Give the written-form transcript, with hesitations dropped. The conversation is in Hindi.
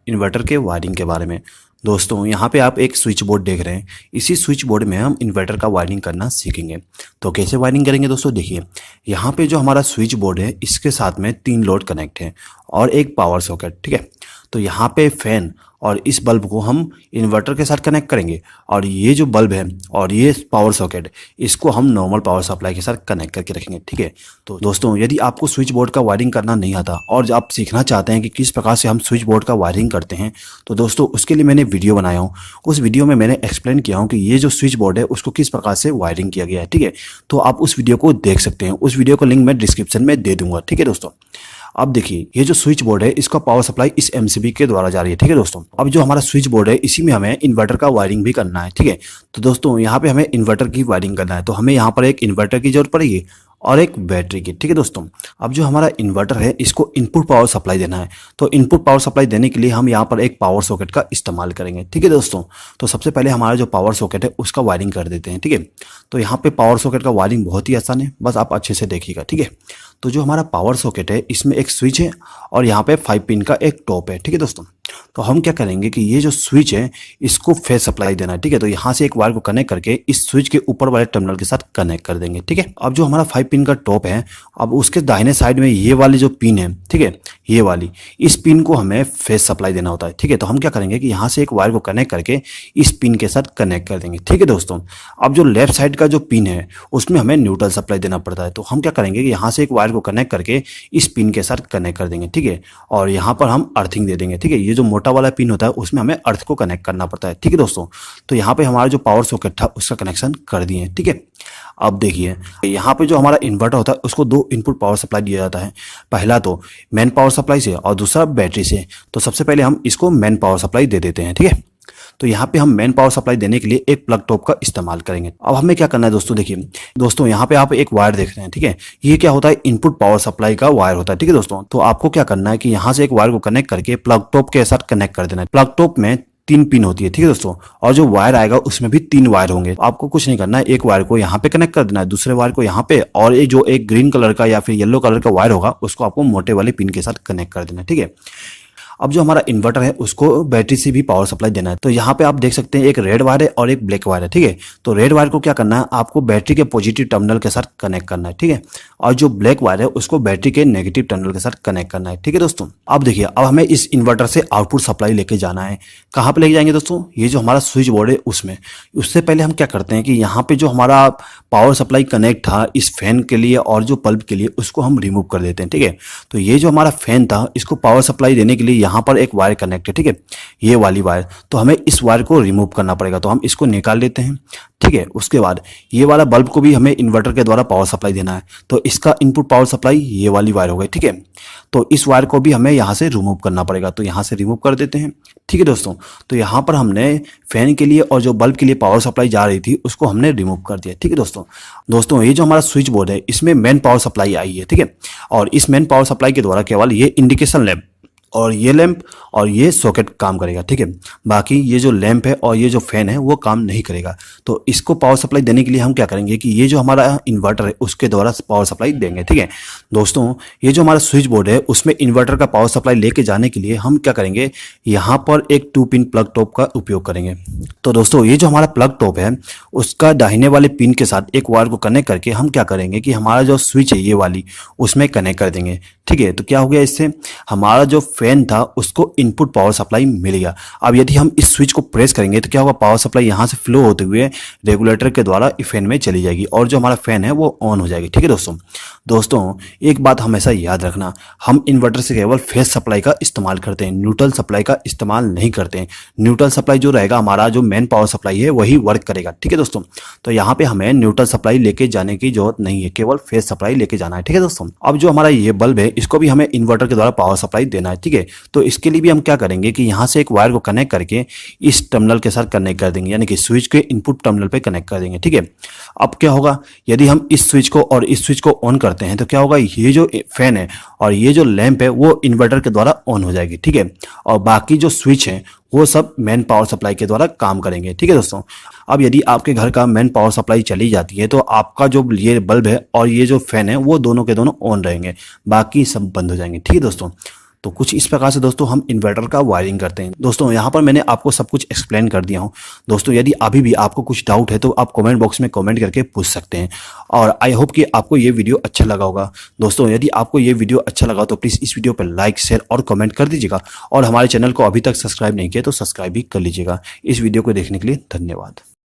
इन्वर्टर के वायरिंग के बारे में। दोस्तों यहाँ पे आप एक स्विच बोर्ड देख रहे हैं। इसी स्विच बोर्ड में हम इन्वर्टर का वायरिंग करना सीखेंगे। तो कैसे वायरिंग करेंगे दोस्तों, देखिए यहाँ पे जो हमारा स्विच बोर्ड है इसके साथ में 3 लोड कनेक्ट है और एक पावर सॉकेट, ठीक है। तो यहाँ पे फैन और इस बल्ब को हम इन्वर्टर के साथ कनेक्ट करेंगे और ये जो बल्ब है और ये पावर सॉकेट इसको हम नॉर्मल पावर सप्लाई के साथ कनेक्ट करके रखेंगे, ठीक है। तो दोस्तों यदि आपको स्विच बोर्ड का वायरिंग करना नहीं आता और आप सीखना चाहते हैं कि किस प्रकार से हम स्विच बोर्ड का वायरिंग करते हैं, तो दोस्तों उसके लिए मैंने वीडियो बनाया हूँ। उस वीडियो में मैंने एक्सप्लेन किया हूँ कि ये जो स्विच बोर्ड है उसको किस प्रकार से वायरिंग किया गया है, ठीक है। तो आप उस वीडियो को देख सकते हैं। उस वीडियो का लिंक मैं डिस्क्रिप्शन में दे दूंगा, ठीक है दोस्तों। अब देखिए ये जो स्विच बोर्ड है इसका पावर सप्लाई इस एमसीबी के द्वारा जा रही है, ठीक है दोस्तों। अब जो हमारा स्विच बोर्ड है इसी में हमें इन्वर्टर का वायरिंग भी करना है, ठीक है। तो दोस्तों यहाँ पे हमें इन्वर्टर की वायरिंग करना है, तो हमें यहाँ पर एक इन्वर्टर की जरूरत पड़ेगी और एक बैटरी की, ठीक है दोस्तों। अब जो हमारा इन्वर्टर है इसको इनपुट पावर सप्लाई देना है, तो इनपुट पावर सप्लाई देने के लिए हम यहाँ पर एक पावर सॉकेट का इस्तेमाल करेंगे, ठीक है दोस्तों। तो सबसे पहले हमारा जो पावर सॉकेट है उसका वायरिंग कर देते हैं, ठीक है। तो यहाँ पे पावर सॉकेट का वायरिंग बहुत ही आसान है, बस आप अच्छे से देखिएगा, ठीक है। तो जो हमारा पावर सॉकेट है इसमें एक स्विच है और यहाँ पे 5 पिन का एक टॉप है, ठीक है दोस्तों। तो हम क्या करेंगे कि ये जो स्विच है इसको फेज सप्लाई देना है, ठीक है। तो यहाँ से एक वायर को कनेक्ट करके इस स्विच के ऊपर वाले टर्मिनल के साथ कनेक्ट कर देंगे, ठीक है। अब जो हमारा 5 पिन का टॉप है, अब उसके दाहिने साइड में ये वाली जो पिन है, ठीक है, ये वाली, इस पिन को हमें फेज सप्लाई देना होता है, ठीक है। तो हम क्या करेंगे कि यहाँ से एक वायर को कनेक्ट करके इस पिन के साथ कनेक्ट कर देंगे, ठीक है दोस्तों। अब जो लेफ्ट साइड का जो पिन है उसमें हमें न्यूट्रल सप्लाई देना पड़ता है, तो हम क्या करेंगे कि यहाँ से एक वायर को कनेक्ट करके इस पिन के साथ कनेक्ट कर देंगे, ठीक है। और यहाँ पर हम अर्थिंग दे देंगे, ठीक है। ये जो मोटा वाला पिन होता है उसमें हमें अर्थ को कनेक्ट करना पड़ता है, ठीक है दोस्तों। तो यहाँ पे हमारा जो पावर सॉकेट था उसका कनेक्शन कर दिए, ठीक है। अब देखिए यहाँ पे जो हमारा इन्वर्टर होता है उसको 2 इनपुट पावर सप्लाई दिया जाता है। पहला तो मेन पावर सप्लाई से और दूसरा बैटरी से। तो सबसे पहले हम इसको मेन पावर सप्लाई दे देते हैं, ठीक है। तो यहाँ पे हम मेन पावर सप्लाई देने के लिए एक प्लग टॉप का इस्तेमाल करेंगे। अब हमें क्या करना है दोस्तों, देखिए दोस्तों यहाँ पे आप एक वायर देख रहे हैं, ठीक है। ये क्या होता है, इनपुट पावर सप्लाई का वायर होता है, ठीक है दोस्तों। तो आपको क्या करना है कि यहाँ से एक वायर को कनेक्ट करके प्लग टॉप के साथ कनेक्ट कर देना है। प्लग टॉप में 3 पिन होती है, ठीक है दोस्तों, और जो वायर आएगा उसमें भी 3 वायर होंगे। आपको कुछ नहीं करना है, एक वायर को यहाँ पे कनेक्ट कर देना है, दूसरे वायर को यहाँ पे, और ये जो एक ग्रीन कलर का या फिर येलो कलर का वायर होगा उसको आपको मोटे वाले पिन के साथ कनेक्ट कर देना है, ठीक है। अब जो हमारा इन्वर्टर है उसको बैटरी से भी पावर सप्लाई देना है। तो यहाँ पे आप देख सकते हैं एक रेड वायर है और एक ब्लैक वायर है, ठीक है। तो रेड वायर को क्या करना है, आपको बैटरी के पॉजिटिव टर्मिनल के साथ कनेक्ट करना है, ठीक है। और जो ब्लैक वायर है उसको बैटरी के नेगेटिव टर्मिनल के साथ कनेक्ट करना है, ठीक है दोस्तों। अब देखिए अब हमें इस इन्वर्टर से आउटपुट सप्लाई लेके जाना है। कहाँ पे लेके जाएंगे दोस्तों, ये जो हमारा स्विच बोर्ड है उसमें। उससे पहले हम क्या करते हैं कि यहाँ पे जो हमारा पावर सप्लाई कनेक्ट था इस फैन के लिए और जो बल्ब के लिए उसको हम रिमूव कर देते हैं, ठीक है। तो ये जो हमारा फैन था इसको पावर सप्लाई देने के लिए यहाँ पर एक वायर कनेक्ट है, ठीक है, ये वाली वायर। तो हमें इस वायर को रिमूव करना पड़ेगा, तो हम इसको निकाल लेते हैं, ठीक है। उसके बाद ये वाला बल्ब को भी हमें इन्वर्टर के द्वारा पावर सप्लाई देना है, तो इसका इनपुट पावर सप्लाई ये वाली वायर हो गई, ठीक है। तो इस वायर को भी हमें यहाँ से रिमूव करना पड़ेगा, तो यहाँ से रिमूव कर देते हैं, ठीक है दोस्तों। तो यहाँ पर हमने फैन के लिए और जो बल्ब के लिए पावर सप्लाई जा रही थी उसको हमने रिमूव कर दिया, ठीक है दोस्तों। ये जो हमारा स्विच बोर्ड है इसमें मेन पावर सप्लाई आई है, ठीक है। और इस मेन पावर सप्लाई के द्वारा केवल ये इंडिकेशन लैंप और ये लैंप और ये सॉकेट काम करेगा, ठीक है। बाकी ये जो लैंप है और ये जो फैन है वो काम नहीं करेगा। तो इसको पावर सप्लाई देने के लिए हम क्या करेंगे कि ये जो हमारा इन्वर्टर है उसके द्वारा पावर सप्लाई देंगे, ठीक है दोस्तों। ये जो हमारा स्विच बोर्ड है उसमें इन्वर्टर का पावर सप्लाई लेके जाने के लिए हम क्या करेंगे, यहाँ पर एक 2 पिन प्लग टॉप का उपयोग करेंगे। तो दोस्तों ये जो हमारा प्लग टॉप है उसका दाहिने वाले पिन के साथ एक वायर को कनेक्ट करके हम क्या करेंगे कि हमारा जो स्विच है ये वाली उसमें कनेक्ट कर देंगे, ठीक है। तो क्या हो गया, इससे हमारा जो फैन था उसको इनपुट पावर सप्लाई मिल गया। अब यदि हम इस स्विच को प्रेस करेंगे तो क्या होगा, पावर सप्लाई यहाँ से फ्लो होते हुए रेगुलेटर के द्वारा फैन में चली जाएगी और जो हमारा फैन है वो ऑन हो जाएगी, ठीक है दोस्तों। एक बात हमेशा याद रखना, हम इन्वर्टर से केवल फेज सप्लाई का इस्तेमाल करते हैं, न्यूट्रल सप्लाई का इस्तेमाल नहीं करते हैं। न्यूट्रल सप्लाई जो रहेगा हमारा जो मेन पावर सप्लाई है वही वर्क करेगा, ठीक है दोस्तों। तो यहाँ पे हमें न्यूट्रल सप्लाई लेके जाने की जरूरत नहीं है, केवल फेज सप्लाई लेके जाना है, ठीक है दोस्तों। अब जो हमारा ये बल्ब है इसको भी हमें इन्वर्टर के द्वारा पावर सप्लाई देना है, ठीक है। तो इसके लिए भी हम क्या करेंगे कि यहाँ से एक वायर को कनेक्ट करके इस टर्मिनल के साथ कनेक्ट कर देंगे, यानी कि स्विच के इनपुट टर्मिनल पे कनेक्ट कर देंगे, ठीक है। अब क्या होगा, यदि हम इस स्विच को और इस स्विच को ऑन करते हैं तो क्या होगा, ये जो फैन है और ये जो लैंप है वो इन्वर्टर के द्वारा ऑन हो जाएगी, ठीक है। और बाकी जो स्विच है वो सब मेन पावर सप्लाई के द्वारा काम करेंगे, ठीक है दोस्तों। अब यदि आपके घर का मेन पावर सप्लाई चली जाती है तो आपका जो ये बल्ब है और ये जो फैन है वो दोनों के दोनों ऑन रहेंगे, बाकी सब बंद हो जाएंगे, ठीक है दोस्तों। तो कुछ इस प्रकार से दोस्तों हम इन्वर्टर का वायरिंग करते हैं। दोस्तों यहाँ पर मैंने आपको सब कुछ एक्सप्लेन कर दिया हूँ। दोस्तों यदि अभी भी आपको कुछ डाउट है तो आप कमेंट बॉक्स में कमेंट करके पूछ सकते हैं। और आई होप कि आपको ये वीडियो अच्छा लगा होगा। दोस्तों यदि आपको ये वीडियो अच्छा लगा तो प्लीज़ इस वीडियो पर लाइक शेयर और कमेंट कर दीजिएगा। और हमारे चैनल को अभी तक सब्सक्राइब नहीं किया तो सब्सक्राइब भी कर लीजिएगा। इस वीडियो को देखने के लिए धन्यवाद।